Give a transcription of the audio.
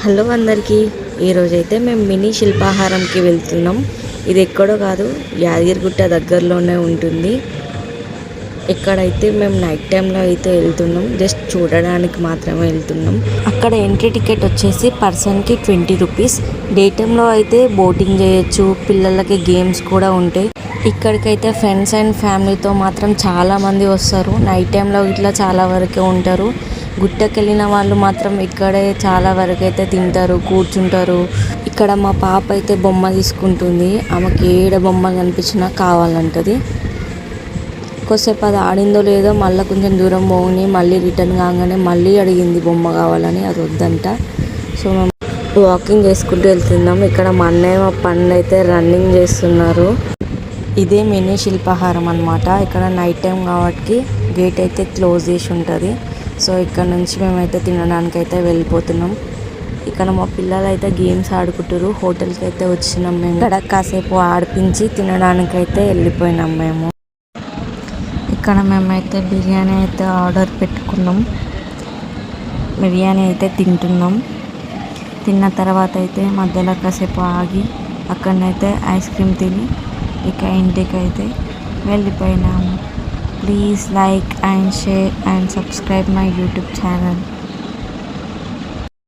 Hello అందరికీ, ఈరోజైతే మేము మినీ శిల్పాహారంకి వెళ్తున్నాం. ఇది ఎక్కడో కాదు, యాదగిరిగుట్ట దగ్గరలోనే ఉంటుంది. ఇక్కడైతే మేము నైట్ టైంలో అయితే వెళ్తున్నాం, జస్ట్ చూడడానికి మాత్రమే వెళ్తున్నాం. అక్కడ ఎంట్రీ టికెట్ వచ్చేసి పర్సన్కి 20 రూపీస్. డే టైంలో అయితే బోటింగ్ చేయొచ్చు, పిల్లలకి గేమ్స్ కూడా ఉంటాయి. ఇక్కడికైతే ఫ్రెండ్స్ అండ్ ఫ్యామిలీతో మాత్రం చాలామంది వస్తారు. నైట్ టైంలో ఇట్లా చాలా వరకే ఉంటారు. గుట్టకెళ్ళిన వాళ్ళు మాత్రం ఇక్కడే చాలా వరకు అయితే తింటారు, కూర్చుంటారు. ఇక్కడ మా పాప అయితే బొమ్మ తీసుకుంటుంది. ఆమెకి ఏడ బొమ్మ కనిపించినా కావాలంటది. కొద్దిసేపు అది ఆడిందో లేదో మళ్ళీ కొంచెం దూరం పోని మళ్ళీ రిటర్న్ కాగానే మళ్ళీ అడిగింది బొమ్మ కావాలని. అది వద్దంట. సో మేము వాకింగ్ చేసుకుంటూ వెళ్తున్నాం. ఇక్కడ మా అన్నయ్య మా పండు అయితే రన్నింగ్ చేస్తున్నారు. ఇదే మినీ శిల్పాహారం అన్నమాట. ఇక్కడ నైట్ టైం కాబట్టి గేట్ అయితే క్లోజ్ చేసి ఉంటుంది. సో ఇక్కడ నుంచి మేమైతే తినడానికి అయితే వెళ్ళిపోతున్నాం. ఇక్కడ మా పిల్లలు అయితే గేమ్స్ ఆడుకుంటారు. హోటల్కి అయితే వచ్చినాం మేము. ఇక్కడ కాసేపు ఆడిపించి తినడానికి అయితే వెళ్ళిపోయినాం మేము. ఇక్కడ మేమైతే బిర్యానీ అయితే ఆర్డర్ పెట్టుకున్నాం. బిర్యానీ అయితే తింటున్నాం. తిన్న తర్వాత అయితే మధ్యలో కాసేపు ఆగి అక్కడనైతే ఐస్ క్రీమ్ తిని ఇక ఇంటికైతే వెళ్ళిపోయినాము. Please like and share and subscribe my YouTube channel.